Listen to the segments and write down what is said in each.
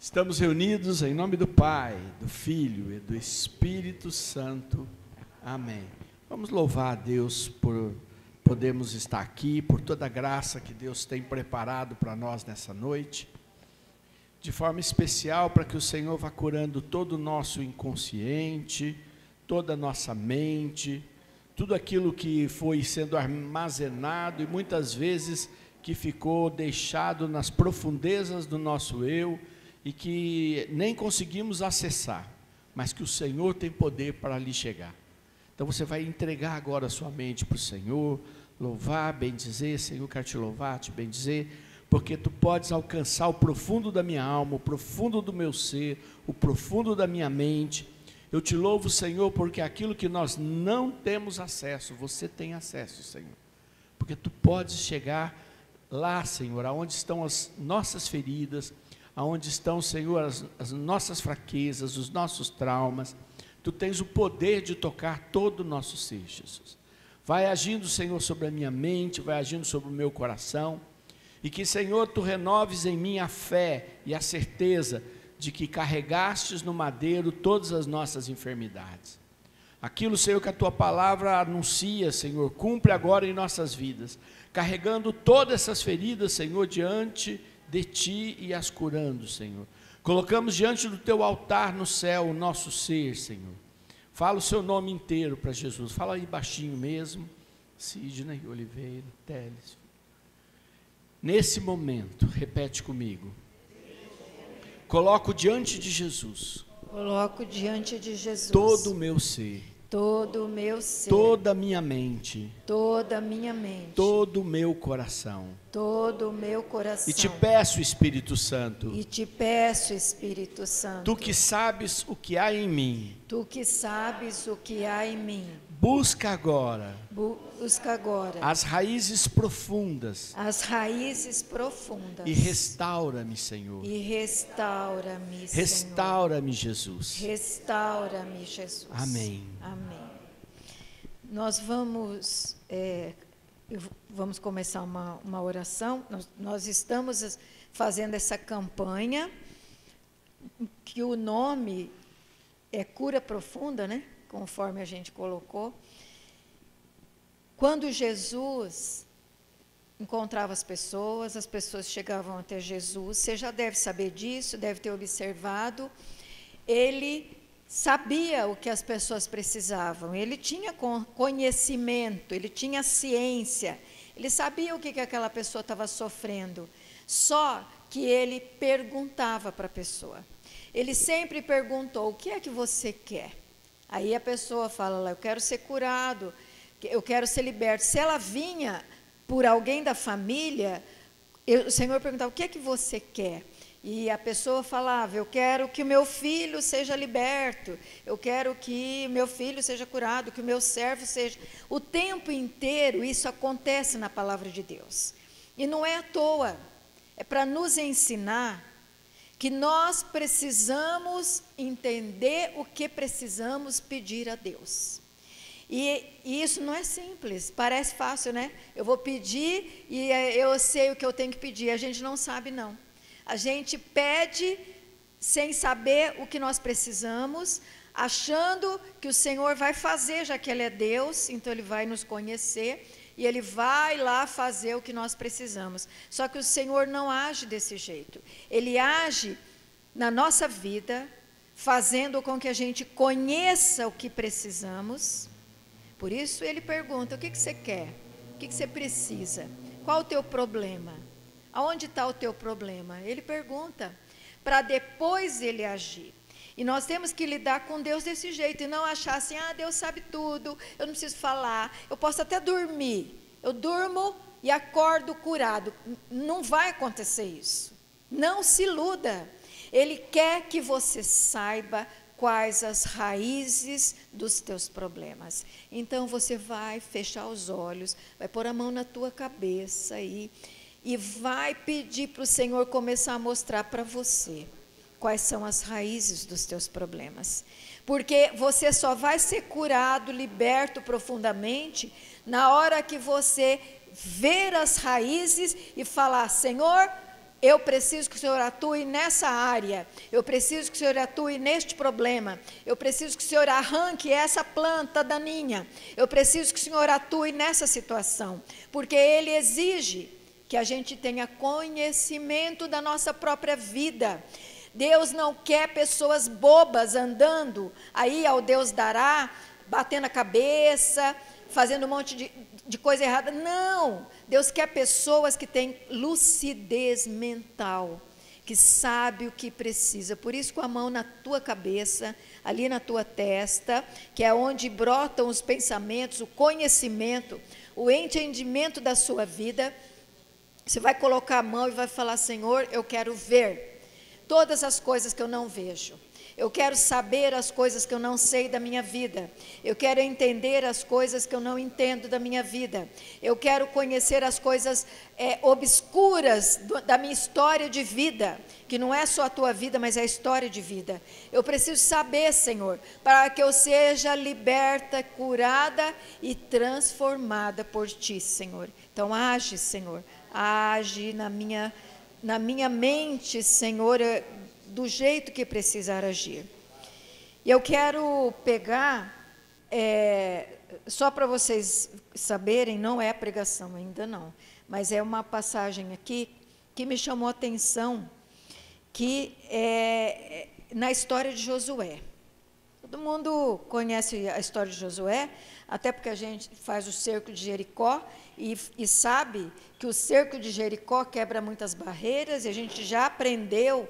Estamos reunidos em nome do Pai, do Filho e do Espírito Santo. Amém. Vamos louvar a Deus por podermos estar aqui, por toda a graça que Deus tem preparado para nós nessa noite. De forma especial para que o Senhor vá curando todo o nosso inconsciente, toda a nossa mente, tudo aquilo que foi sendo armazenado e muitas vezes que ficou deixado nas profundezas do nosso eu, e que nem conseguimos acessar, mas que o Senhor tem poder para ali chegar. Então você vai entregar agora a sua mente para o Senhor, louvar, bendizer. Senhor, quero te louvar, te bendizer, porque tu podes alcançar o profundo da minha alma, o profundo do meu ser, o profundo da minha mente. Eu te louvo, Senhor, porque aquilo que nós não temos acesso, você tem acesso, Senhor, porque tu podes chegar lá, Senhor, aonde estão as nossas feridas, aonde estão, Senhor, as nossas fraquezas, os nossos traumas. Tu tens o poder de tocar todo o nosso ser, Jesus. Vai agindo, Senhor, sobre a minha mente, vai agindo sobre o meu coração, e que, Senhor, tu renoves em mim a fé e a certeza de que carregastes no madeiro todas as nossas enfermidades. Aquilo, Senhor, que a tua palavra anuncia, Senhor, cumpre agora em nossas vidas, carregando todas essas feridas, Senhor, diante de ti e as curando, Senhor. Colocamos diante do teu altar no céu o nosso ser, Senhor. Fala o seu nome inteiro para Jesus. Fala aí baixinho mesmo. Sidney Oliveira Teles. Nesse momento, repete comigo. Coloco diante de Jesus. Coloco diante de Jesus todo o meu ser. Todo o meu ser, toda a minha mente, toda a minha mente, todo o meu coração, todo o meu coração. E te peço, Espírito Santo, e te peço, Espírito Santo, tu que sabes o que há em mim, tu que sabes o que há em mim, busca agora as raízes profundas, e restaura-me, Senhor, restaura-me, Jesus, restaura-me, Jesus. Amém. Amém. Nós vamos começar uma oração. Nós estamos fazendo essa campanha, que o nome é Cura Profunda, né? Conforme a gente colocou. Quando Jesus encontrava as pessoas chegavam até Jesus. Você já deve saber disso, deve ter observado. Ele sabia o que as pessoas precisavam, ele tinha conhecimento, ele tinha ciência, ele sabia o que aquela pessoa estava sofrendo, só que ele perguntava para a pessoa. Ele sempre perguntou: o que é que você quer? Aí a pessoa fala lá: eu quero ser curado, eu quero ser liberto. Se ela vinha por alguém da família, o Senhor perguntava: o que é que você quer? E a pessoa falava: eu quero que o meu filho seja liberto, eu quero que meu filho seja curado, que o meu servo seja. O tempo inteiro isso acontece na palavra de Deus. E não é à toa, é para nos ensinar que nós precisamos entender o que precisamos pedir a Deus. E isso não é simples, parece fácil, né? Eu vou pedir e eu sei o que eu tenho que pedir. A gente não sabe, não. A gente pede sem saber o que nós precisamos, achando que o Senhor vai fazer, já que Ele é Deus, então Ele vai nos conhecer e Ele vai lá fazer o que nós precisamos. Só que o Senhor não age desse jeito. Ele age na nossa vida, fazendo com que a gente conheça o que precisamos. Por isso Ele pergunta: o que você quer? O que você precisa? Qual o teu problema? Aonde está o teu problema? Ele pergunta, para depois Ele agir. E nós temos que lidar com Deus desse jeito, e não achar assim: Deus sabe tudo, eu não preciso falar, eu posso até dormir, eu durmo e acordo curado. Não vai acontecer isso, não se iluda. Ele quer que você saiba quais as raízes dos teus problemas. Então você vai fechar os olhos, vai pôr a mão na tua cabeça e vai pedir para o Senhor começar a mostrar para você quais são as raízes dos teus problemas. Porque você só vai ser curado, liberto profundamente, na hora que você ver as raízes e falar: Senhor, eu preciso que o Senhor atue nessa área, eu preciso que o Senhor atue neste problema, eu preciso que o Senhor arranque essa planta daninha, eu preciso que o Senhor atue nessa situação, porque Ele exige que a gente tenha conhecimento da nossa própria vida. Deus não quer pessoas bobas andando aí ao Deus dará, batendo a cabeça, fazendo um monte de coisa errada. Não, Deus quer pessoas que têm lucidez mental, que sabe o que precisa. Por isso, com a mão na tua cabeça, ali na tua testa, que é onde brotam os pensamentos, o conhecimento, o entendimento da sua vida, você vai colocar a mão e vai falar: Senhor, eu quero ver todas as coisas que eu não vejo. Eu quero saber as coisas que eu não sei da minha vida. Eu quero entender as coisas que eu não entendo da minha vida. Eu quero conhecer as coisas obscuras da minha história de vida, que não é só a tua vida, mas é a história de vida. Eu preciso saber, Senhor, para que eu seja liberta, curada e transformada por Ti, Senhor. Então, age, Senhor, age na minha mente, Senhor, do jeito que precisar agir. E eu quero pegar, só para vocês saberem, não é pregação ainda não, mas é uma passagem aqui que me chamou a atenção, que é na história de Josué. Todo mundo conhece a história de Josué, até porque a gente faz o cerco de Jericó e sabe que o cerco de Jericó quebra muitas barreiras, e a gente já aprendeu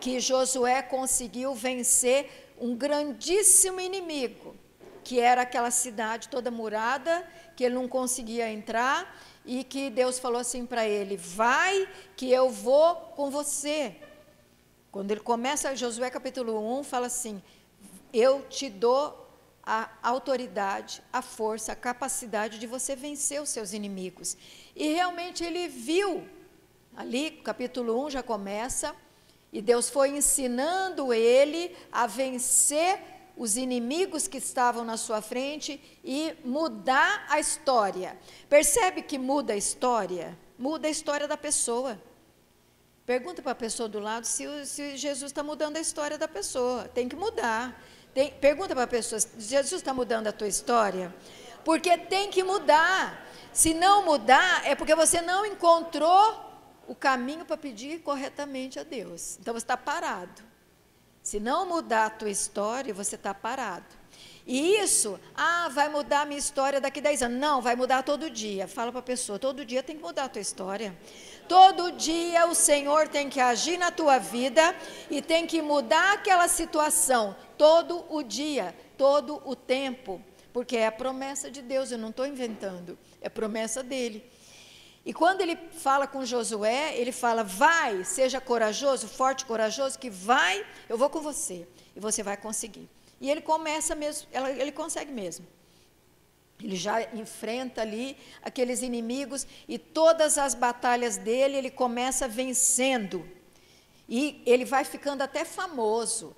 que Josué conseguiu vencer um grandíssimo inimigo, que era aquela cidade toda murada, que ele não conseguia entrar, e que Deus falou assim para ele: vai que eu vou com você. Quando ele começa, Josué capítulo 1, fala assim: eu te dou a autoridade, a força, a capacidade de você vencer os seus inimigos. E realmente ele viu, ali capítulo 1 já começa, e Deus foi ensinando ele a vencer os inimigos que estavam na sua frente e mudar a história. Percebe que muda a história? Muda a história da pessoa. Pergunta para a pessoa do lado se Jesus está mudando a história da pessoa. Tem que mudar. Pergunta para a pessoa: Jesus está mudando a tua história? Porque tem que mudar. Se não mudar, é porque você não encontrou o caminho para pedir corretamente a Deus. Então você está parado. Se não mudar a tua história, você está parado. E isso, vai mudar a minha história daqui 10 anos. Não, vai mudar todo dia. Fala para a pessoa: todo dia tem que mudar a tua história. Todo dia o Senhor tem que agir na tua vida e tem que mudar aquela situação. Todo o dia, todo o tempo. Porque é a promessa de Deus, eu não estou inventando. É promessa dele. E quando ele fala com Josué, ele fala: vai, seja corajoso, forte e corajoso, que vai, eu vou com você, e você vai conseguir. E ele começa mesmo, ele consegue mesmo. Ele já enfrenta ali aqueles inimigos, e todas as batalhas dele, ele começa vencendo. E ele vai ficando até famoso,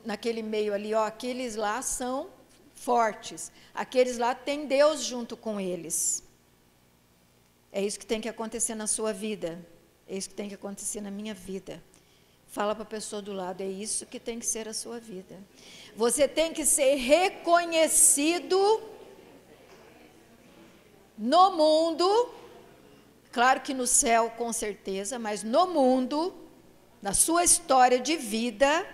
naquele meio ali, aqueles lá são fortes, aqueles lá têm Deus junto com eles. É isso que tem que acontecer na sua vida. É isso que tem que acontecer na minha vida. Fala para a pessoa do lado: é isso que tem que ser a sua vida. Você tem que ser reconhecido no mundo, claro que no céu com certeza, mas no mundo, na sua história de vida,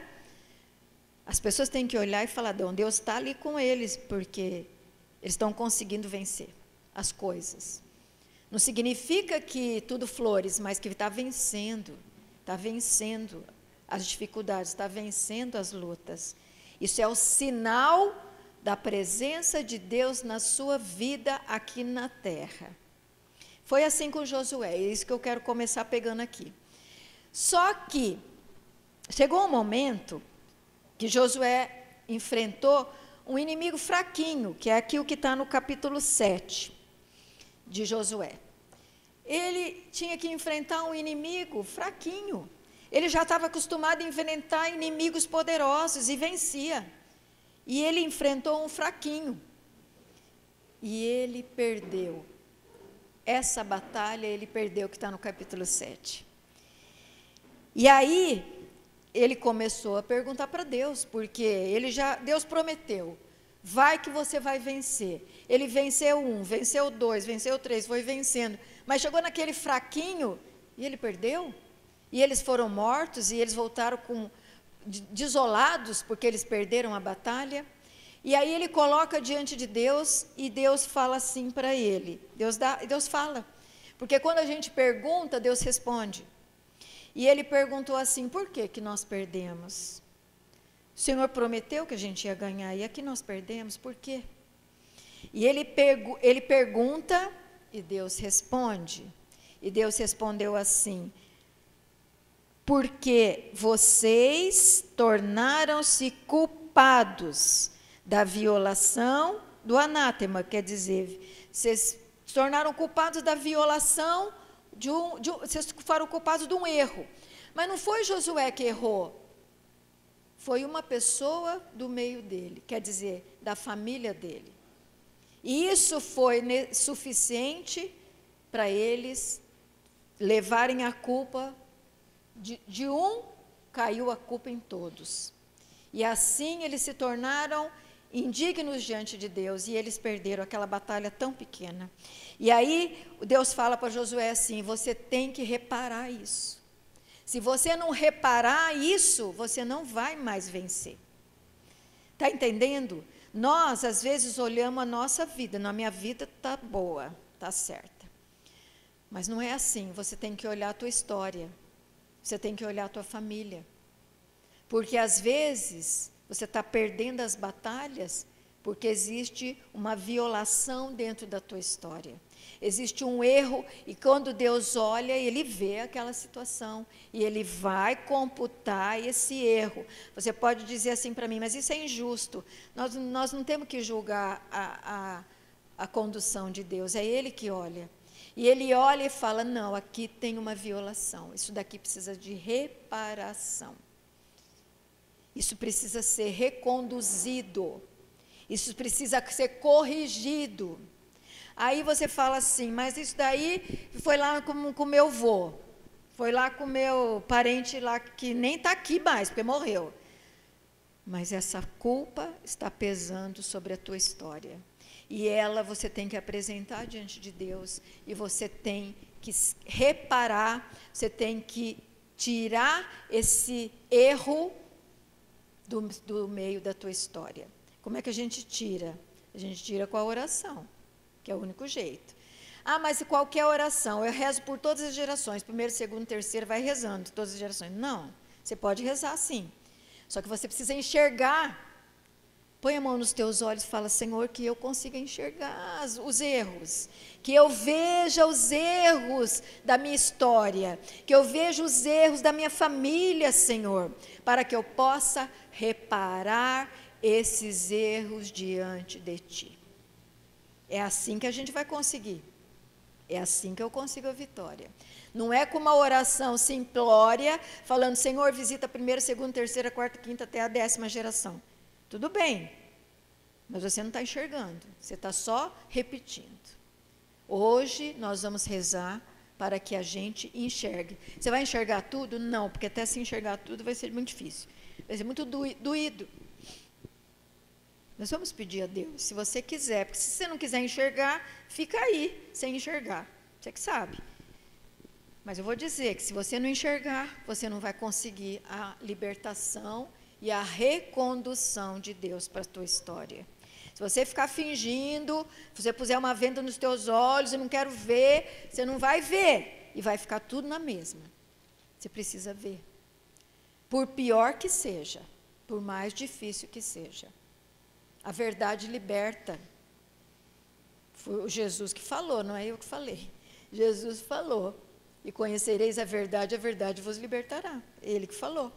as pessoas têm que olhar e falar: não, Deus está ali com eles, porque eles estão conseguindo vencer as coisas. Não significa que tudo flores, mas que está vencendo as dificuldades, está vencendo as lutas. Isso é o sinal da presença de Deus na sua vida aqui na terra. Foi assim com Josué, é isso que eu quero começar pegando aqui. Só que chegou um momento que Josué enfrentou um inimigo fraquinho, que é aqui o que está no capítulo 7 de Josué. Ele tinha que enfrentar um inimigo fraquinho. Ele já estava acostumado a enfrentar inimigos poderosos e vencia. E ele enfrentou um fraquinho. E ele perdeu. Essa batalha ele perdeu, que está no capítulo 7. E aí, ele começou a perguntar para Deus, porque Deus prometeu, vai que você vai vencer. Ele venceu 1, venceu 2, venceu 3, foi vencendo. Mas chegou naquele fraquinho e ele perdeu. E eles foram mortos e eles voltaram desolados, porque eles perderam a batalha. E aí ele coloca diante de Deus e Deus fala assim para ele. Deus fala. Porque quando a gente pergunta, Deus responde. E ele perguntou assim, por que nós perdemos? O Senhor prometeu que a gente ia ganhar, e aqui nós perdemos, por quê? E ele pergunta, e Deus responde. E Deus respondeu assim, porque vocês tornaram-se culpados da violação do anátema, quer dizer, vocês se tornaram culpados da violação, vocês foram culpados de um erro. Mas não foi Josué que errou, foi uma pessoa do meio dele, quer dizer, da família dele. E isso foi suficiente para eles levarem a culpa, de um, caiu a culpa em todos. E assim eles se tornaram indignos diante de Deus, e eles perderam aquela batalha tão pequena. E aí Deus fala para Josué assim, você tem que reparar isso. Se você não reparar isso, você não vai mais vencer. Está entendendo? Nós, às vezes, olhamos a nossa vida, na minha vida está boa, está certa. Mas não é assim, você tem que olhar a tua história, você tem que olhar a tua família. Porque, às vezes, você está perdendo as batalhas porque existe uma violação dentro da tua história. Existe um erro, e quando Deus olha, Ele vê aquela situação, e Ele vai computar esse erro. Você pode dizer assim para mim, mas isso é injusto. Nós não temos que julgar a condução de Deus, é Ele que olha. E Ele olha e fala, não, aqui tem uma violação, isso daqui precisa de reparação. Isso precisa ser reconduzido, isso precisa ser corrigido. Aí você fala assim, mas isso daí foi lá com o meu avô, foi lá com o meu parente lá que nem está aqui mais, porque morreu. Mas essa culpa está pesando sobre a tua história. E ela você tem que apresentar diante de Deus, e você tem que reparar, você tem que tirar esse erro do meio da tua história. Como é que a gente tira? A gente tira com a oração, que é o único jeito. Ah, mas qualquer oração, eu rezo por todas as gerações, primeiro, segundo, terceiro, vai rezando, todas as gerações. Não, você pode rezar sim, só que você precisa enxergar. Põe a mão nos teus olhos e fala, Senhor, que eu consiga enxergar os erros, que eu veja os erros da minha história, que eu veja os erros da minha família, Senhor, para que eu possa reparar esses erros diante de Ti. É assim que a gente vai conseguir, é assim que eu consigo a vitória. Não é com uma oração simplória, falando, Senhor, visita a primeira, segunda, terceira, quarta, quinta, até a 10ª geração. Tudo bem, mas você não está enxergando, você está só repetindo. Hoje nós vamos rezar para que a gente enxergue. Você vai enxergar tudo? Não, porque até se enxergar tudo vai ser muito difícil, vai ser muito doído. Nós vamos pedir a Deus, se você quiser, porque se você não quiser enxergar, fica aí, sem enxergar, você que sabe. Mas eu vou dizer que se você não enxergar, você não vai conseguir a libertação e a recondução de Deus para a tua história. Se você ficar fingindo, se você puser uma venda nos teus olhos, eu não quero ver, você não vai ver, e vai ficar tudo na mesma. Você precisa ver. Por pior que seja, por mais difícil que seja. A verdade liberta. Foi o Jesus que falou, não é eu que falei. Jesus falou, e conhecereis a verdade vos libertará. Ele que falou.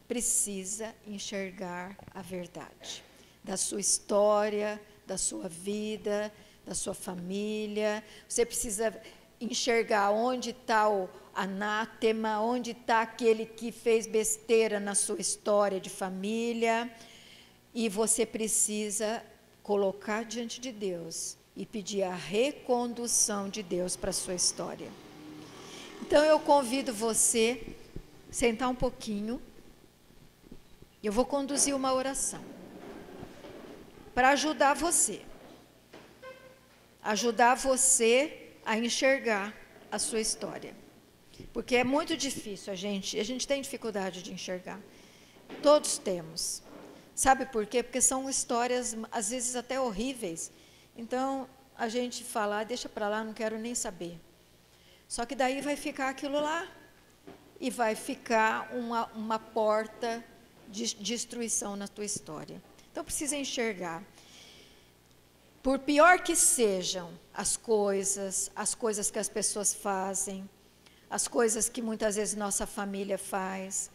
Precisa enxergar a verdade da sua história, da sua vida, da sua família. Você precisa enxergar onde está o anátema, onde está aquele que fez besteira na sua história de família, e você precisa colocar diante de Deus e pedir a recondução de Deus para a sua história. Então eu convido você sentar um pouquinho. Eu vou conduzir uma oração para ajudar você a enxergar a sua história. Porque é muito difícil, a gente tem dificuldade de enxergar. Todos temos. Sabe por quê? Porque são histórias, às vezes, até horríveis. Então, a gente fala, deixa para lá, não quero nem saber. Só que daí vai ficar aquilo lá e vai ficar uma porta de destruição na tua história. Então, precisa enxergar. Por pior que sejam as coisas que as pessoas fazem, as coisas que muitas vezes nossa família faz,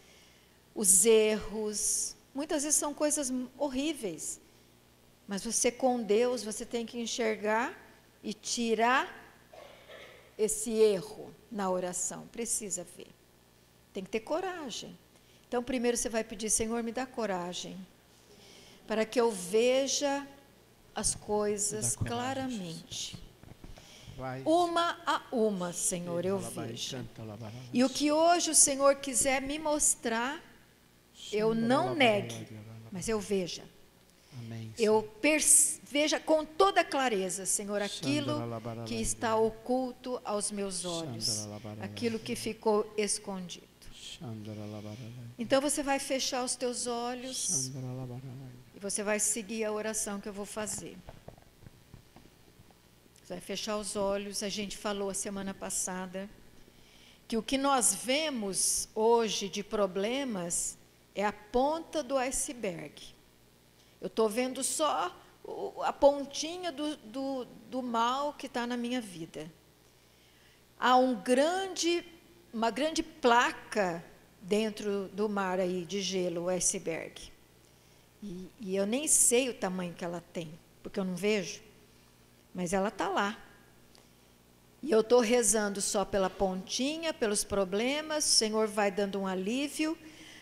os erros, muitas vezes são coisas horríveis, mas você com Deus, você tem que enxergar e tirar esse erro na oração, precisa ver, tem que ter coragem. Então primeiro você vai pedir, Senhor, me dá coragem, para que eu veja as coisas claramente. Uma a uma, Senhor, eu vejo. E o que hoje o Senhor quiser me mostrar, eu não negue, mas eu veja. Eu veja com toda clareza, Senhor, aquilo que está oculto aos meus olhos, aquilo que ficou escondido. Então você vai fechar os teus olhos e você vai seguir a oração que eu vou fazer. Você vai fechar os olhos. A gente falou a semana passada que o que nós vemos hoje de problemas é a ponta do iceberg. Eu estou vendo só a pontinha do mal que está na minha vida. Há uma grande placa dentro do mar aí de gelo, o iceberg. E eu nem sei o tamanho que ela tem, porque eu não vejo, mas ela está lá. E eu estou rezando só pela pontinha, pelos problemas, o Senhor vai dando um alívio,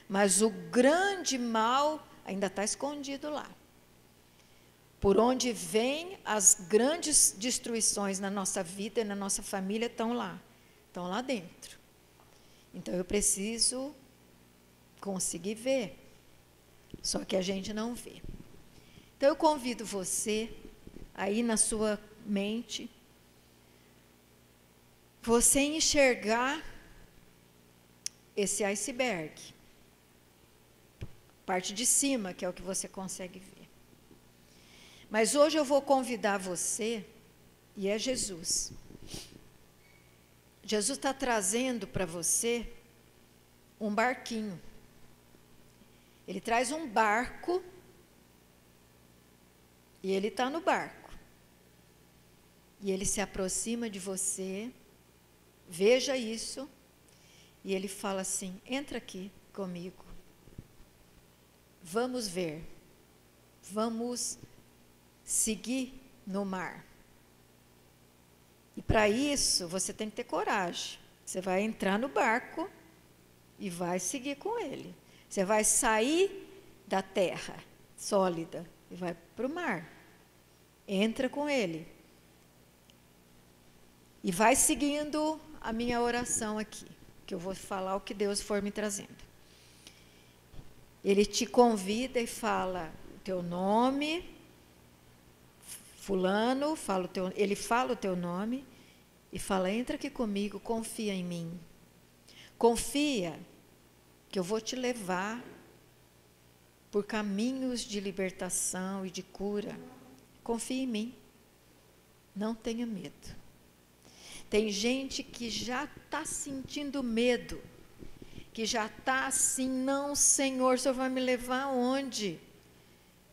mas o grande mal ainda está escondido lá. Por onde vêm as grandes destruições na nossa vida e na nossa família estão lá dentro. Então eu preciso conseguir ver, só que a gente não vê. Então eu convido você, aí na sua mente, você enxergar esse iceberg, parte de cima, que é o que você consegue ver. Mas hoje eu vou convidar você, e é Jesus. Jesus está trazendo para você um barquinho. Ele traz um barco, e ele está no barco. E ele se aproxima de você, veja isso, e ele fala assim, entra aqui comigo. Vamos ver, vamos seguir no mar. E para isso, você tem que ter coragem. Você vai entrar no barco e vai seguir com ele. Você vai sair da terra sólida e vai para o mar. Entra com ele. E vai seguindo a minha oração aqui, que eu vou falar o que Deus for me trazendo. Ele te convida e fala o teu nome, fulano, ele fala o teu nome e fala, entra aqui comigo, confia em mim. Confia que eu vou te levar por caminhos de libertação e de cura. Confia em mim. Não tenha medo. Tem gente que já está sentindo medo, que já está assim, não, Senhor, o Senhor vai me levar aonde?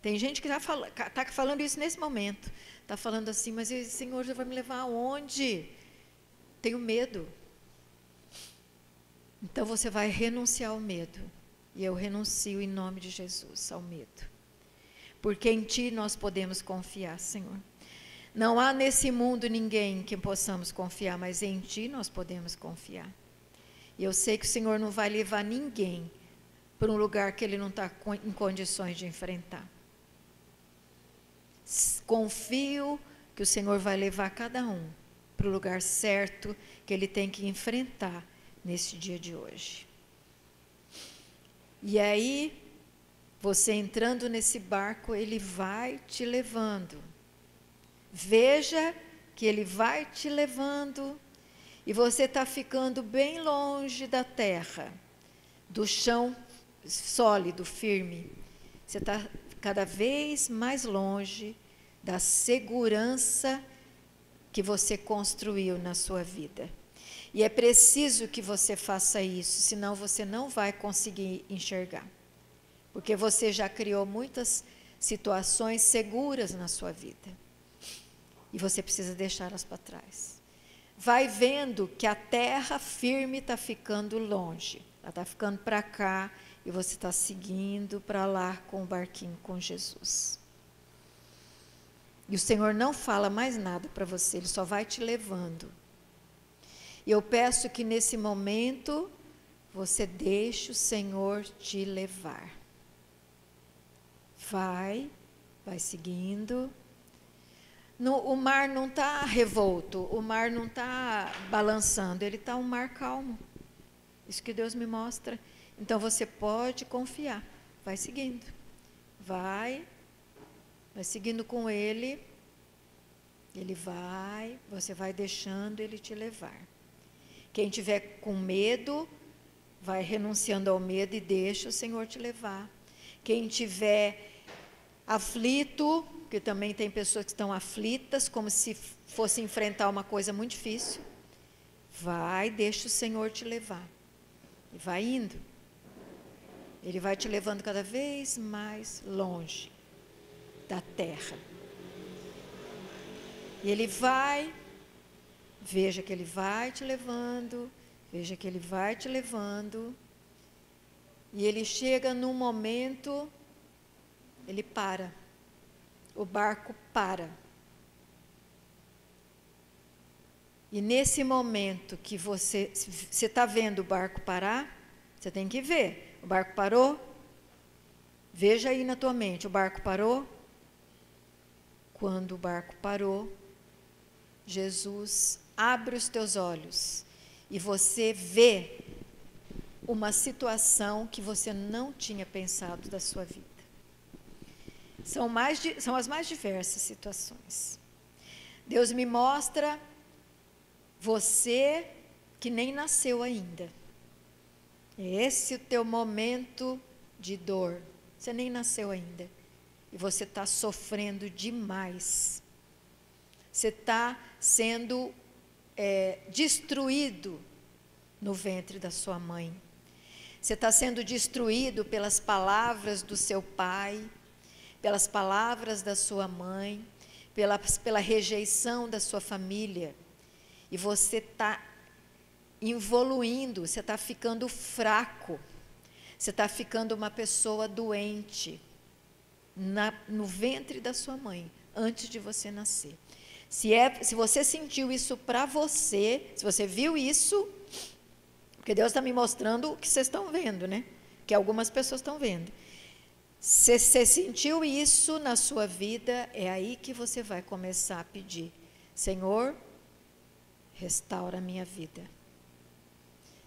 Tem gente que está falando isso nesse momento. Está falando assim, mas Senhor, o Senhor vai me levar aonde? Tenho medo. Então você vai renunciar ao medo. E eu renuncio em nome de Jesus ao medo. Porque em Ti nós podemos confiar, Senhor. Não há nesse mundo ninguém que possamos confiar, mas em Ti nós podemos confiar. E eu sei que o Senhor não vai levar ninguém para um lugar que ele não está em condições de enfrentar. Confio que o Senhor vai levar cada um para o lugar certo que ele tem que enfrentar nesse dia de hoje. E aí, você entrando nesse barco, ele vai te levando. Veja que ele vai te levando e você está ficando bem longe da terra, do chão sólido, firme. Você está cada vez mais longe da segurança que você construiu na sua vida. E é preciso que você faça isso, senão você não vai conseguir enxergar. Porque você já criou muitas situações seguras na sua vida. E você precisa deixá-las para trás. Vai vendo que a terra firme está ficando longe. Ela está ficando para cá e você está seguindo para lá com o barquinho com Jesus. E o Senhor não fala mais nada para você, Ele só vai te levando. E eu peço que nesse momento você deixe o Senhor te levar. Vai seguindo. O mar não está revolto, o mar não está balançando, ele está um mar calmo. Isso que Deus me mostra. Então você pode confiar. Vai seguindo. Vai seguindo com Ele. Ele vai, você vai deixando Ele te levar. Quem tiver com medo, vai renunciando ao medo e deixa o Senhor te levar. Quem tiver aflito, porque também tem pessoas que estão aflitas, como se fosse enfrentar uma coisa muito difícil, deixa o Senhor te levar. E vai indo. Ele vai te levando cada vez mais longe da terra. E ele vai, veja que ele vai te levando, veja que ele vai te levando, e ele chega num momento, ele para, o barco para. E nesse momento que você está vendo o barco parar, você tem que ver, o barco parou? Veja aí na tua mente, o barco parou? Quando o barco parou, Jesus abre os teus olhos e você vê uma situação que você não tinha pensado da sua vida. São as mais diversas situações. Deus me mostra você que nem nasceu ainda. Esse é o teu momento de dor. Você nem nasceu ainda. E você está sofrendo demais. Você está sendo destruído no ventre da sua mãe. Você está sendo destruído pelas palavras do seu pai, pelas palavras da sua mãe, pela rejeição da sua família. E você está evoluindo, você está ficando fraco, você está ficando uma pessoa doente no ventre da sua mãe, antes de você nascer. Se você sentiu isso para você, se você viu isso, porque Deus está me mostrando o que vocês estão vendo, né? Que algumas pessoas estão vendo. Se você sentiu isso na sua vida, é aí que você vai começar a pedir: Senhor, restaura a minha vida.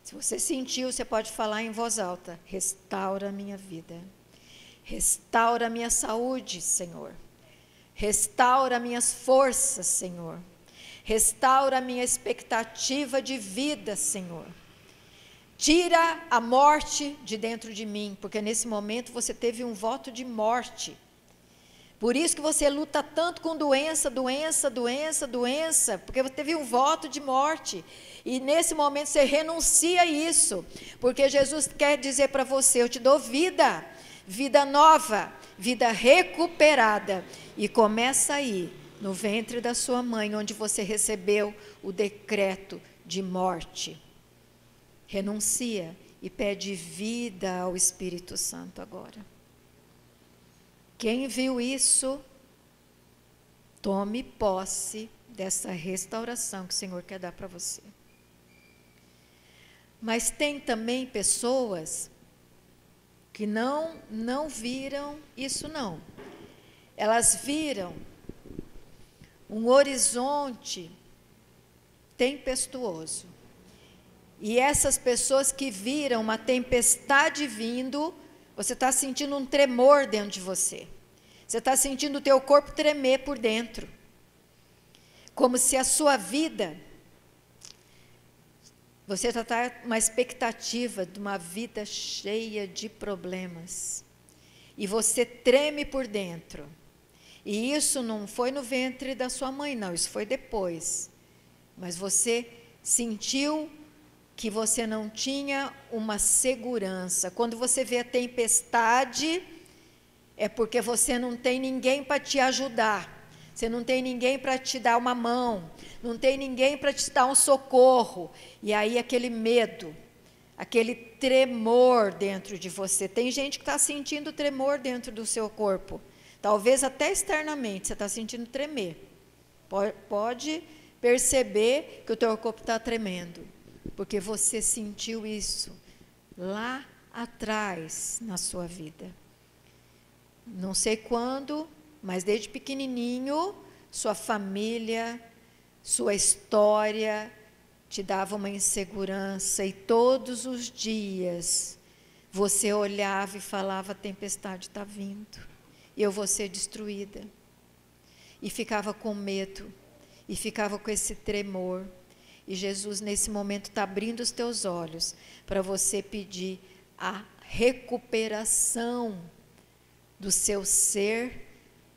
Se você sentiu, você pode falar em voz alta: restaura a minha vida. Restaura a minha saúde, Senhor. Restaura minhas forças, Senhor. Restaura a minha expectativa de vida, Senhor. Tira a morte de dentro de mim, porque nesse momento você teve um voto de morte. Por isso que você luta tanto com doença, porque você teve um voto de morte. E nesse momento você renuncia a isso, porque Jesus quer dizer para você: eu te dou vida, vida nova, vida recuperada. E começa aí, no ventre da sua mãe, onde você recebeu o decreto de morte. Renuncia e pede vida ao Espírito Santo agora. Quem viu isso, tome posse dessa restauração que o Senhor quer dar para você. Mas tem também pessoas que não viram isso não. Elas viram um horizonte tempestuoso. E essas pessoas que viram uma tempestade vindo, você está sentindo um tremor dentro de você. Você está sentindo o teu corpo tremer por dentro. Como se a sua vida, você está uma expectativa de uma vida cheia de problemas. E você treme por dentro. E isso não foi no ventre da sua mãe, não, isso foi depois. Mas você sentiu que você não tinha uma segurança. Quando você vê a tempestade, é porque você não tem ninguém para te ajudar. Você não tem ninguém para te dar uma mão. Não tem ninguém para te dar um socorro. E aí aquele medo, aquele tremor dentro de você. Tem gente que está sentindo tremor dentro do seu corpo. Talvez até externamente você está sentindo tremer. Pode perceber que o teu corpo está tremendo. Porque você sentiu isso lá atrás na sua vida. Não sei quando, mas desde pequenininho, sua família, sua história te dava uma insegurança. E todos os dias você olhava e falava: a tempestade está vindo, e eu vou ser destruída. E ficava com medo, e ficava com esse tremor. E Jesus, nesse momento, está abrindo os teus olhos para você pedir a recuperação do seu ser,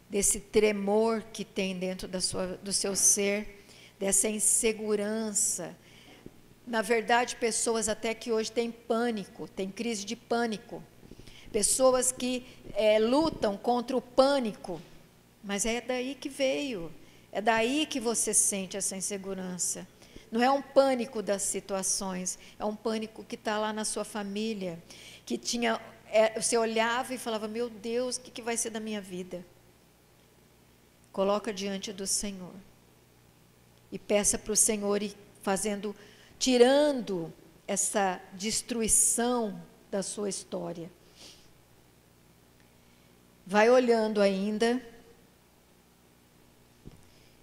desse tremor que tem dentro do seu ser, dessa insegurança. Na verdade, pessoas até que hoje têm pânico, têm crise de pânico. Pessoas que lutam contra o pânico. Mas é daí que veio, é daí que você sente essa insegurança. Não é um pânico das situações, é um pânico que está lá na sua família, que você olhava e falava: meu Deus, o que vai ser da minha vida? Coloca diante do Senhor e peça para o Senhor ir tirando essa destruição da sua história. Vai olhando ainda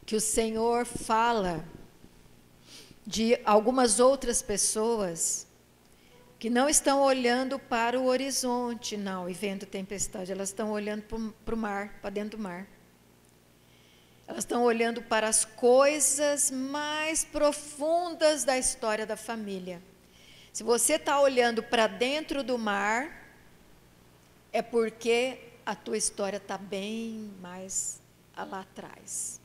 que o Senhor fala de algumas outras pessoas que não estão olhando para o horizonte, não, e vendo tempestade. Elas estão olhando para o mar, para dentro do mar. Elas estão olhando para as coisas mais profundas da história da família. Se você está olhando para dentro do mar, é porque a tua história está bem mais lá atrás.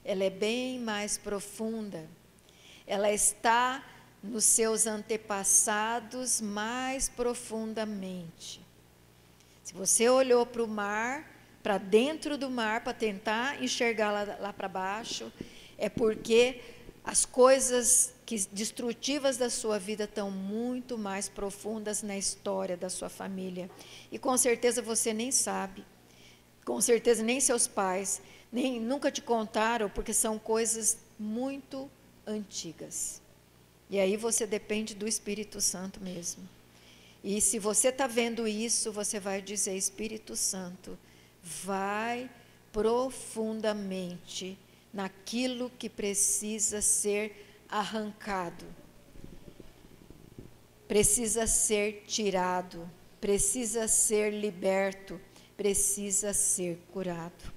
Ela é bem mais profunda. Ela está nos seus antepassados mais profundamente. Se você olhou para o mar, para dentro do mar, para tentar enxergar lá para baixo, é porque as coisas destrutivas da sua vida estão muito mais profundas na história da sua família. E com certeza você nem sabe, com certeza nem seus pais, nem nunca te contaram, porque são coisas muito antigas. E aí você depende do Espírito Santo mesmo. E se você está vendo isso, você vai dizer: Espírito Santo, vai profundamente naquilo que precisa ser arrancado, precisa ser tirado, precisa ser liberto, precisa ser curado.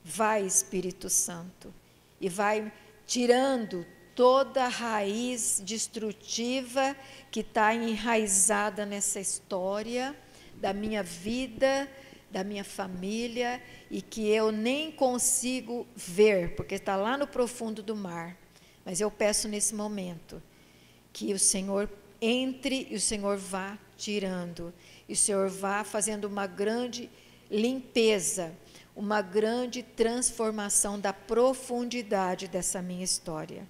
Vai, Espírito Santo, e vai tirando toda a raiz destrutiva que está enraizada nessa história da minha vida, da minha família, e que eu nem consigo ver, porque está lá no profundo do mar. Mas eu peço nesse momento que o Senhor entre e o Senhor vá tirando, e o Senhor vá fazendo uma grande limpeza, uma grande transformação da profundidade dessa minha história.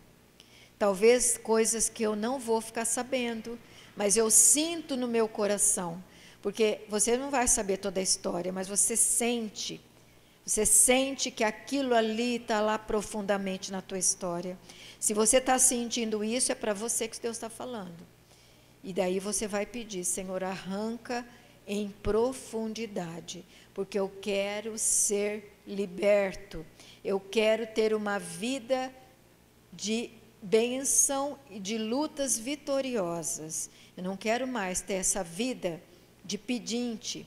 Talvez coisas que eu não vou ficar sabendo, mas eu sinto no meu coração, porque você não vai saber toda a história, mas você sente que aquilo ali está lá profundamente na tua história. Se você está sentindo isso, é para você que Deus está falando. E daí você vai pedir: Senhor, arranca em profundidade, porque eu quero ser liberto, eu quero ter uma vida de bênção e de lutas vitoriosas. Eu não quero mais ter essa vida de pedinte,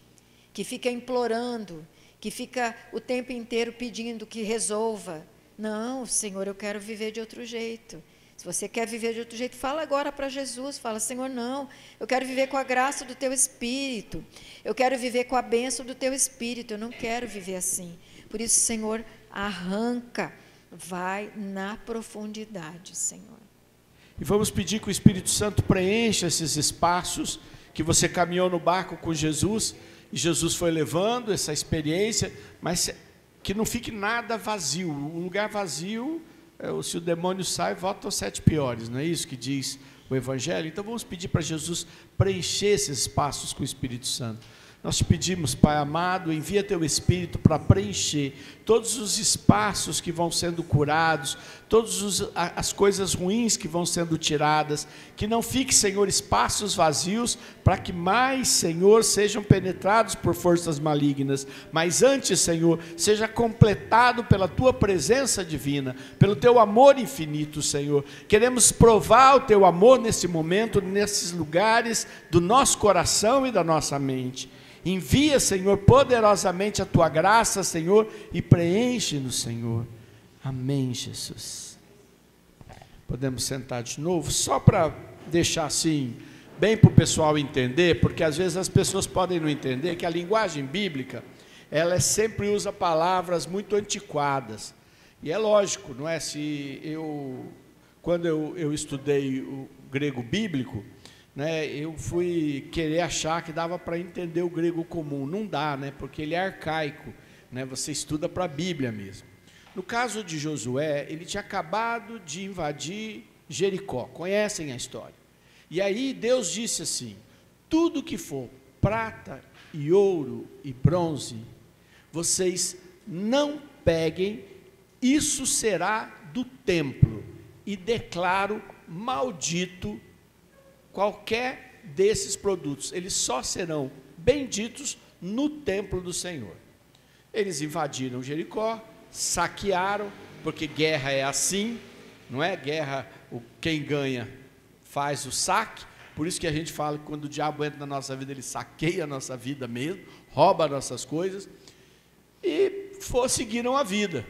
que fica implorando, que fica o tempo inteiro pedindo que resolva. Não, Senhor, eu quero viver de outro jeito. Se você quer viver de outro jeito, fala agora para Jesus, fala, Senhor, não, eu quero viver com a graça do Teu Espírito, eu quero viver com a bênção do Teu Espírito, eu não quero viver assim. Por isso, Senhor, arranca, vai na profundidade, Senhor. E vamos pedir que o Espírito Santo preencha esses espaços que você caminhou no barco com Jesus, e Jesus foi levando essa experiência, mas que não fique nada vazio. Um lugar vazio, se o demônio sai, volta aos 7 piores, não é isso que diz o Evangelho? Então vamos pedir para Jesus preencher esses espaços com o Espírito Santo. Nós te pedimos, Pai amado, envia Teu Espírito para preencher todos os espaços que vão sendo curados, todas as coisas ruins que vão sendo tiradas, que não fique, Senhor, espaços vazios, para que mais, Senhor, sejam penetrados por forças malignas, mas antes, Senhor, seja completado pela Tua presença divina, pelo Teu amor infinito, Senhor. Queremos provar o Teu amor nesse momento, nesses lugares do nosso coração e da nossa mente. Envia, Senhor, poderosamente a Tua graça, Senhor, e preenche-nos, Senhor. Amém, Jesus. Podemos sentar de novo, só para deixar assim, bem para o pessoal entender, porque às vezes as pessoas podem não entender que a linguagem bíblica, ela sempre usa palavras muito antiquadas. E é lógico, não é? Quando eu estudei o grego bíblico, né, eu fui querer achar que dava para entender o grego comum. Não dá, né, porque ele é arcaico, né, você estuda para a Bíblia mesmo. No caso de Josué, ele tinha acabado de invadir Jericó, conhecem a história. E aí Deus disse assim, tudo que for prata e ouro e bronze, vocês não peguem, isso será do templo, e declaro maldito qualquer desses produtos, eles só serão benditos no templo do Senhor. Eles invadiram Jericó, saquearam, porque guerra é assim, não é? Guerra, quem ganha faz o saque, por isso que a gente fala que quando o diabo entra na nossa vida, ele saqueia a nossa vida mesmo, rouba nossas coisas, e seguiram a vida.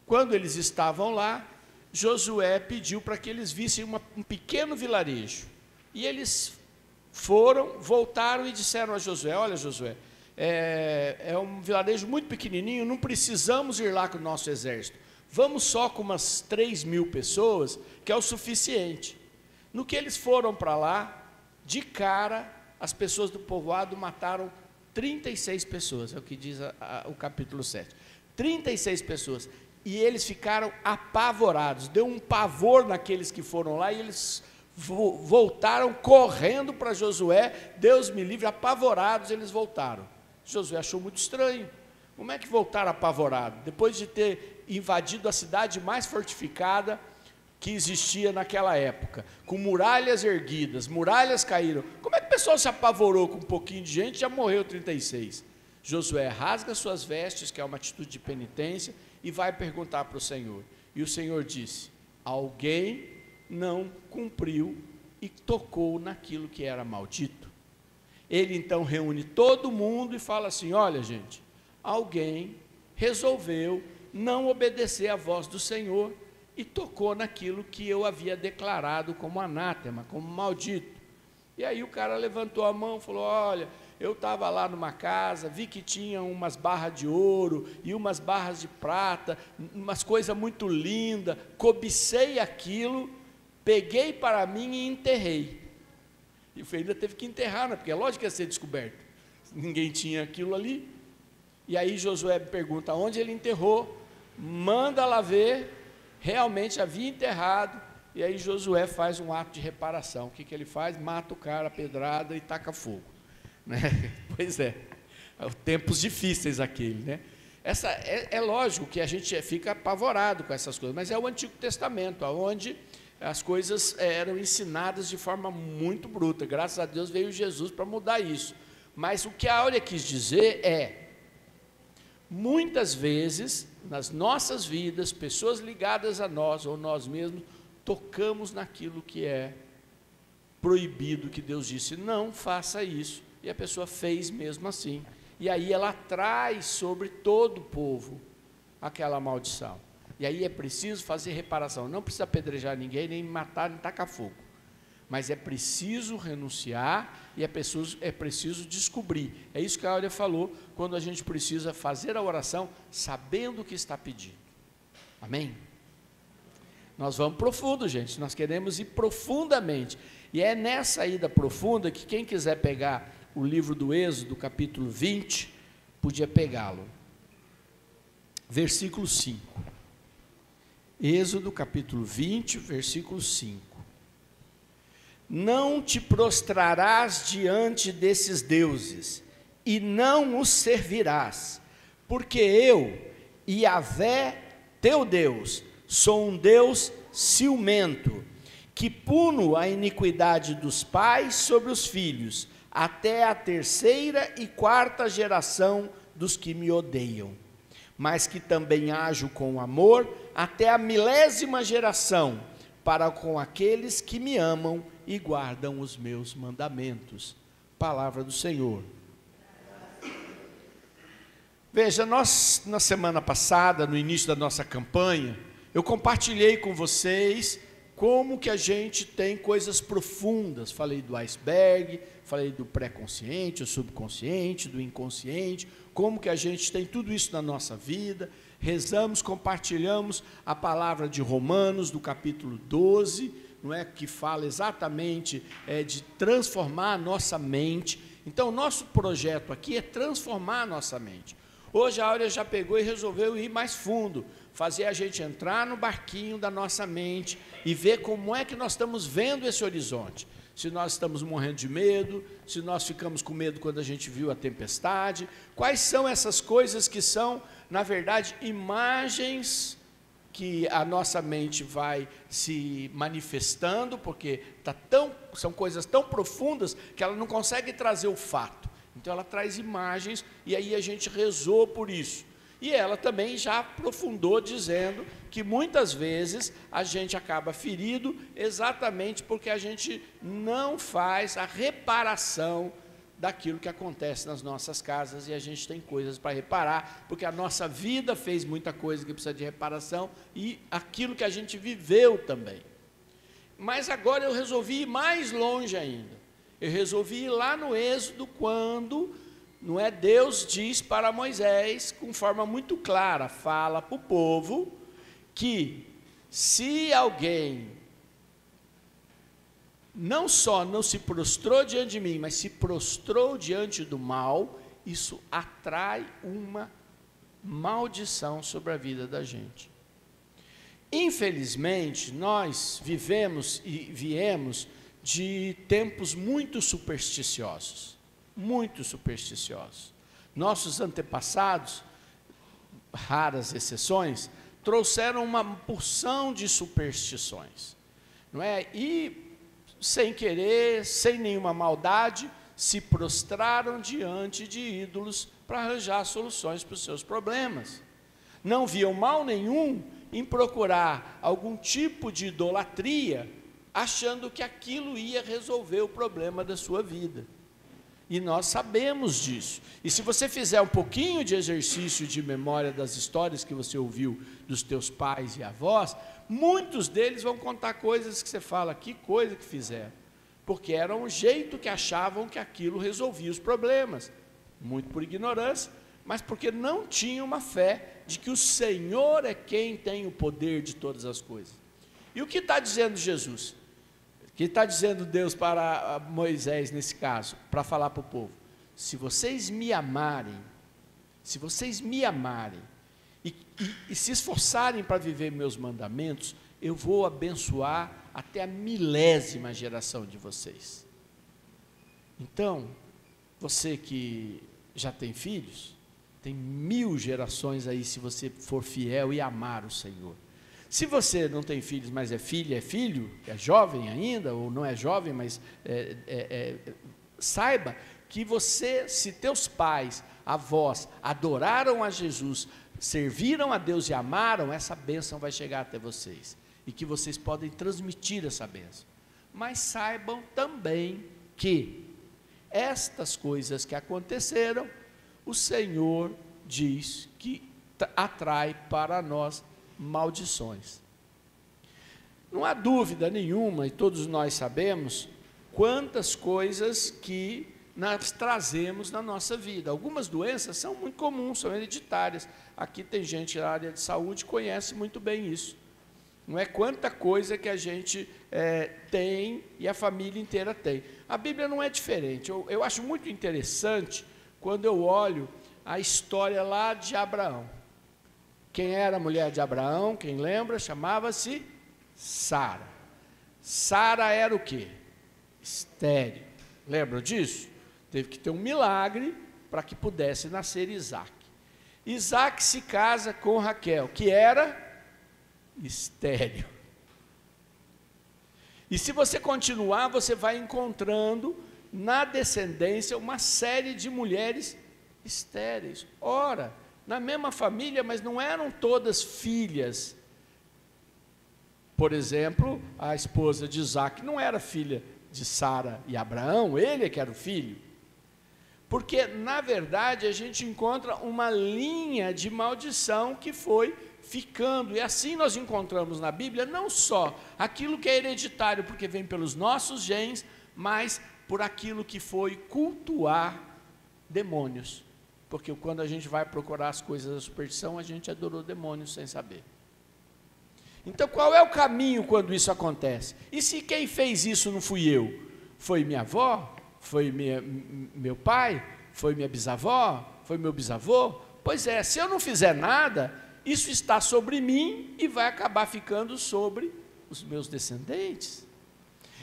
Quando eles estavam lá, Josué pediu para que eles vissem um pequeno vilarejo. E eles voltaram e disseram a Josué, olha Josué, é um vilarejo muito pequenininho, não precisamos ir lá com o nosso exército. Vamos só com umas 3.000 pessoas, que é o suficiente. No que eles foram para lá, de cara, as pessoas do povoado mataram 36 pessoas, é o que diz o capítulo 7. 36 pessoas. E eles ficaram apavorados, deu um pavor naqueles que foram lá, e eles voltaram correndo para Josué, Deus me livre, apavorados eles voltaram. Josué achou muito estranho, como é que voltaram apavorados? Depois de ter invadido a cidade mais fortificada que existia naquela época, com muralhas erguidas, muralhas caíram, como é que o pessoal se apavorou com um pouquinho de gente, já morreu 36? Josué rasga suas vestes, que é uma atitude de penitência, e vai perguntar para o Senhor. E o Senhor disse, alguém não cumpriu e tocou naquilo que era maldito. Ele então reúne todo mundo e fala assim, olha gente, alguém resolveu não obedecer à voz do Senhor e tocou naquilo que eu havia declarado como anátema, como maldito. E aí o cara levantou a mão e falou, olha, eu estava lá numa casa, vi que tinha umas barras de ouro e umas barras de prata, umas coisas muito lindas, cobicei aquilo, peguei para mim e enterrei. E o ainda teve que enterrar, né? Porque é lógico que ia ser descoberto. Ninguém tinha aquilo ali. E aí Josué pergunta onde ele enterrou, manda lá ver, realmente havia enterrado. E aí Josué faz um ato de reparação. O que ele faz? Mata o cara, pedrada e taca fogo. Né? Pois é, tempos difíceis aquele, né? É lógico que a gente fica apavorado com essas coisas, mas é o Antigo Testamento, onde as coisas eram ensinadas de forma muito bruta. Graças a Deus veio Jesus para mudar isso. Mas o que a Áurea quis dizer é, muitas vezes, nas nossas vidas, pessoas ligadas a nós, ou nós mesmos, tocamos naquilo que é proibido, que Deus disse, não faça isso, e a pessoa fez mesmo assim, e aí ela traz sobre todo o povo aquela maldição, e aí é preciso fazer reparação, não precisa apedrejar ninguém, nem matar, nem tacar fogo, mas é preciso renunciar, e é preciso descobrir, é isso que a Áurea falou, quando a gente precisa fazer a oração, sabendo o que está pedindo, amém? Nós vamos profundo, gente, nós queremos ir profundamente, e é nessa ida profunda que quem quiser pegar o livro do Êxodo, capítulo 20, podia pegá-lo. Versículo 5. Êxodo, capítulo 20, versículo 5. Não te prostrarás diante desses deuses, e não os servirás, porque eu, Yahvé, teu Deus, sou um Deus ciumento, que puno a iniquidade dos pais sobre os filhos, até a 3ª e 4ª geração dos que me odeiam, mas que também ajo com amor até a 1000ª geração, para com aqueles que me amam e guardam os meus mandamentos. Palavra do Senhor. Veja, nós, na semana passada, no início da nossa campanha, eu compartilhei com vocês como que a gente tem coisas profundas, falei do iceberg, falei do pré-consciente, o subconsciente, do inconsciente, como que a gente tem tudo isso na nossa vida, rezamos, compartilhamos a palavra de Romanos, do capítulo 12, não é, que fala exatamente de transformar a nossa mente. Então, o nosso projeto aqui é transformar a nossa mente. Hoje a Áurea já pegou e resolveu ir mais fundo, fazer a gente entrar no barquinho da nossa mente e ver como é que nós estamos vendo esse horizonte. Se nós estamos morrendo de medo, se nós ficamos com medo quando a gente viu a tempestade, quais são essas coisas que são, na verdade, imagens que a nossa mente vai se manifestando, porque são coisas tão profundas que ela não consegue trazer o fato. Então ela traz imagens e aí a gente rezou por isso. E ela também já aprofundou dizendo que muitas vezes a gente acaba ferido exatamente porque a gente não faz a reparação daquilo que acontece nas nossas casas, e a gente tem coisas para reparar, porque a nossa vida fez muita coisa que precisa de reparação, e aquilo que a gente viveu também. Mas agora eu resolvi ir mais longe ainda. Eu resolvi ir lá no Êxodo, quando, não é, Deus diz para Moisés, com forma muito clara, fala para o povo, que se alguém não só não se prostrou diante de mim, mas se prostrou diante do mal, isso atrai uma maldição sobre a vida da gente. Infelizmente, nós vivemos e viemos de tempos muito supersticiosos, muito supersticiosos. Nossos antepassados, raras exceções, trouxeram uma porção de superstições, não é? E, sem querer, sem nenhuma maldade, se prostraram diante de ídolos para arranjar soluções para os seus problemas. Não viam mal nenhum em procurar algum tipo de idolatria, achando que aquilo ia resolver o problema da sua vida. E nós sabemos disso. E se você fizer um pouquinho de exercício de memória das histórias que você ouviu dos teus pais e avós, muitos deles vão contar coisas que você fala, que coisa que fizeram. Porque era um jeito que achavam que aquilo resolvia os problemas. Muito por ignorância, mas porque não tinham uma fé de que o Senhor é quem tem o poder de todas as coisas. E o que está dizendo Jesus? O que está dizendo Deus para Moisés nesse caso? Para falar para o povo: se vocês me amarem, e se esforçarem para viver meus mandamentos, eu vou abençoar até a 1000ª geração de vocês. Então, você que já tem filhos, tem 1000 gerações aí, se você for fiel e amar o Senhor. Se você não tem filhos, mas é filho, é jovem ainda, ou não é jovem, mas saiba que você, se teus pais avós adoraram a Jesus, serviram a Deus e amaram, essa bênção vai chegar até vocês. E que vocês podem transmitir essa bênção. Mas saibam também que estas coisas que aconteceram, o Senhor diz que atrai para nós maldições. Não há dúvida nenhuma, e todos nós sabemos, quantas coisas que nós trazemos na nossa vida. Algumas doenças são muito comuns, são hereditárias. Aqui tem gente na área de saúde que conhece muito bem isso. Não é quanta coisa que a gente tem e a família inteira tem. A Bíblia não é diferente. Eu acho muito interessante quando eu olho a história lá de Abraão. Quem era a mulher de Abraão? Quem lembra? Chamava-se Sara. Sara era o quê? Estéril. Lembram disso? Teve que ter um milagre para que pudesse nascer Isaac. Isaac se casa com Raquel, que era estéril. E se você continuar, você vai encontrando na descendência uma série de mulheres estéreis. Ora, na mesma família, mas não eram todas filhas. Por exemplo, a esposa de Isaac não era filha de Sara e Abraão, ele é que era o filho. Porque, na verdade, a gente encontra uma linha de maldição que foi ficando, e assim nós encontramos na Bíblia não só aquilo que é hereditário, porque vem pelos nossos genes, mas por aquilo que foi cultuar demônios. Porque quando a gente vai procurar as coisas da superstição, a gente adorou demônios sem saber. Então, qual é o caminho quando isso acontece? E se quem fez isso não fui eu? Foi minha avó? Foi meu pai? Foi minha bisavó? Foi meu bisavô? Pois é, se eu não fizer nada, isso está sobre mim e vai acabar ficando sobre os meus descendentes.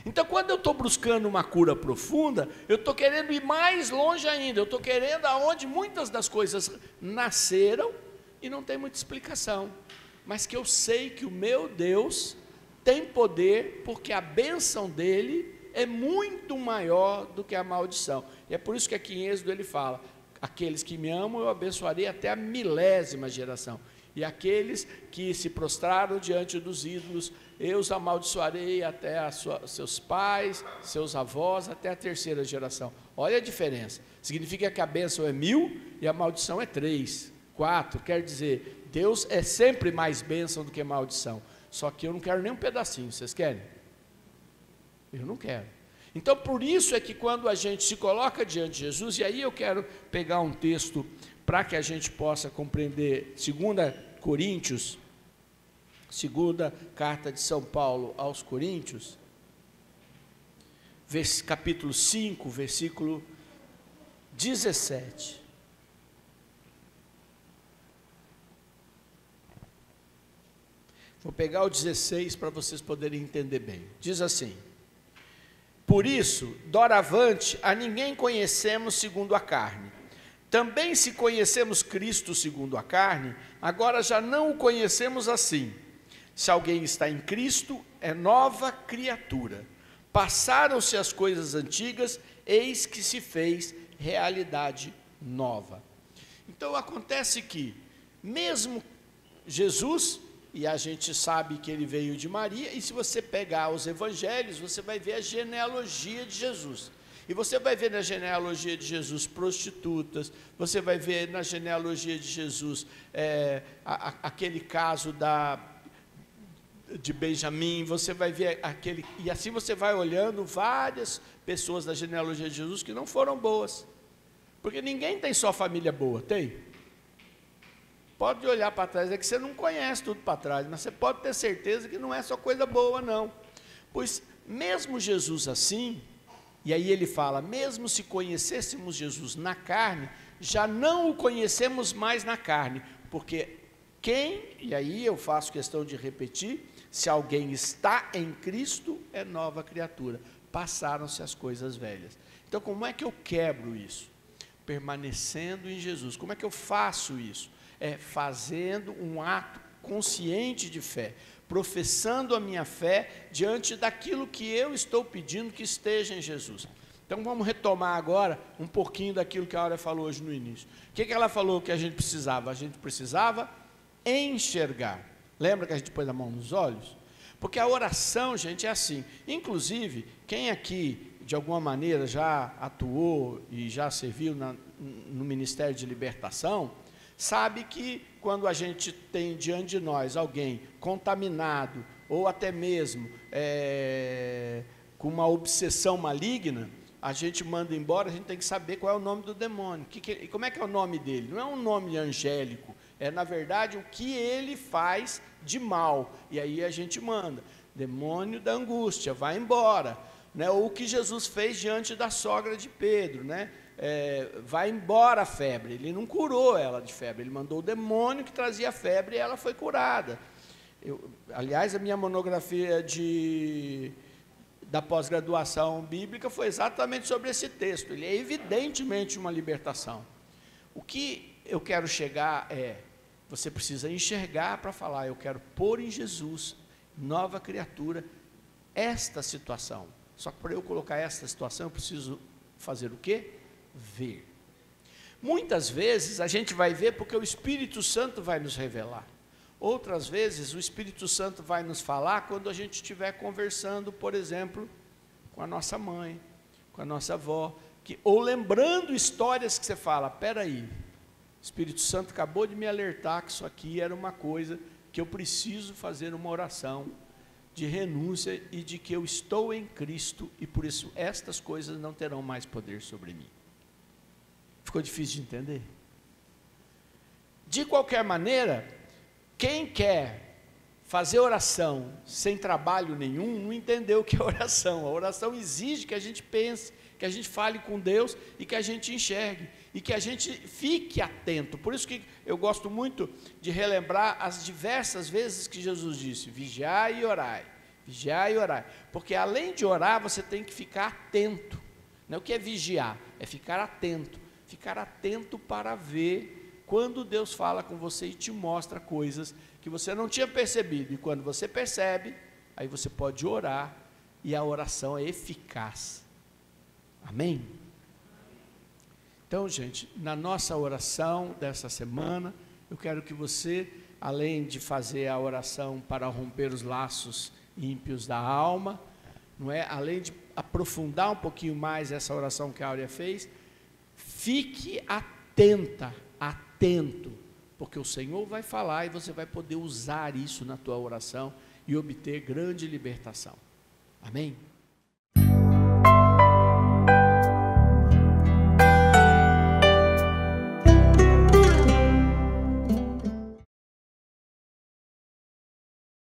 Então, quando eu estou buscando uma cura profunda, eu estou querendo ir mais longe ainda, eu estou querendo aonde muitas das coisas nasceram e não tem muita explicação, mas que eu sei que o meu Deus tem poder, porque a bênção dele é muito maior do que a maldição. E é por isso que aqui em Êxodo ele fala: aqueles que me amam eu abençoarei até a 1000ª geração. E aqueles que se prostraram diante dos ídolos, eu os amaldiçoarei até seus pais, seus avós, até a 3ª geração. Olha a diferença. Significa que a bênção é 1000 e a maldição é 3, 4. Quer dizer, Deus é sempre mais bênção do que maldição. Só que eu não quero nem um pedacinho. Vocês querem? Eu não quero. Então, por isso é que quando a gente se coloca diante de Jesus, e aí eu quero pegar um texto para que a gente possa compreender 2 Coríntios, segunda carta de São Paulo aos Coríntios, capítulo 5, versículo 17. Vou pegar o 16 para vocês poderem entender bem. Diz assim: por isso, doravante, a ninguém conhecemos segundo a carne. Também se conhecemos Cristo segundo a carne, agora já não o conhecemos assim. Se alguém está em Cristo, é nova criatura. Passaram-se as coisas antigas, eis que se fez realidade nova. Então acontece que, mesmo Jesus, e a gente sabe que ele veio de Maria, e se você pegar os evangelhos, você vai ver a genealogia de Jesus. E você vai ver na genealogia de Jesus prostitutas, você vai ver na genealogia de Jesus aquele caso de Benjamim, você vai ver aquele, e assim você vai olhando várias pessoas da genealogia de Jesus que não foram boas, porque ninguém tem só família boa, tem? Pode olhar para trás, é que você não conhece tudo para trás, mas você pode ter certeza que não é só coisa boa não, pois mesmo Jesus assim, e aí ele fala, mesmo se conhecêssemos Jesus na carne, já não o conhecemos mais na carne, porque e aí eu faço questão de repetir, se alguém está em Cristo, é nova criatura, passaram-se as coisas velhas. Então como é que eu quebro isso? Permanecendo em Jesus. Como é que eu faço isso? É fazendo um ato consciente de fé, professando a minha fé diante daquilo que eu estou pedindo que esteja em Jesus. Então vamos retomar agora um pouquinho daquilo que a Áurea falou hoje no início. O que ela falou que a gente precisava? A gente precisava enxergar. Lembra que a gente pôs a mão nos olhos? Porque a oração, gente, é assim. Inclusive, quem aqui, de alguma maneira, já atuou e já serviu no Ministério de Libertação, sabe que quando a gente tem diante de nós alguém contaminado, ou até mesmo com uma obsessão maligna, a gente manda embora, a gente tem que saber qual é o nome do demônio. Como é que é o nome dele? Não é um nome angélico, é, na verdade, o que ele faz de mal. E aí a gente manda, demônio da angústia, vai embora. Né? Ou o que Jesus fez diante da sogra de Pedro, né? Vai embora a febre. Ele não curou ela de febre, ele mandou o demônio que trazia febre e ela foi curada. Aliás, a minha monografia da pós-graduação bíblica foi exatamente sobre esse texto. Ele é evidentemente uma libertação. O que eu quero chegar você precisa enxergar para falar, eu quero pôr em Jesus, nova criatura, esta situação. Só que para eu colocar esta situação, eu preciso fazer o quê? Ver. Muitas vezes a gente vai ver porque o Espírito Santo vai nos revelar. Outras vezes o Espírito Santo vai nos falar quando a gente estiver conversando, por exemplo, com a nossa mãe, com a nossa avó, ou lembrando histórias que você fala, peraí, o Espírito Santo acabou de me alertar que isso aqui era uma coisa que eu preciso fazer uma oração de renúncia e de que eu estou em Cristo e por isso estas coisas não terão mais poder sobre mim. Ficou difícil de entender? De qualquer maneira, quem quer fazer oração sem trabalho nenhum, não entendeu o que é oração. A oração exige que a gente pense, que a gente fale com Deus e que a gente enxergue e que a gente fique atento. Por isso que eu gosto muito de relembrar as diversas vezes que Jesus disse, vigiai e orai, vigiai e orai. Porque além de orar, você tem que ficar atento. Não é o que é vigiar, é ficar atento para ver quando Deus fala com você e te mostra coisas que você não tinha percebido. E quando você percebe, aí você pode orar e a oração é eficaz. Amém? Então, gente, na nossa oração dessa semana, eu quero que você, além de fazer a oração para romper os laços ímpios da alma, não é? Além de aprofundar um pouquinho mais essa oração que a Áurea fez, fique atento, porque o Senhor vai falar e você vai poder usar isso na tua oração e obter grande libertação. Amém?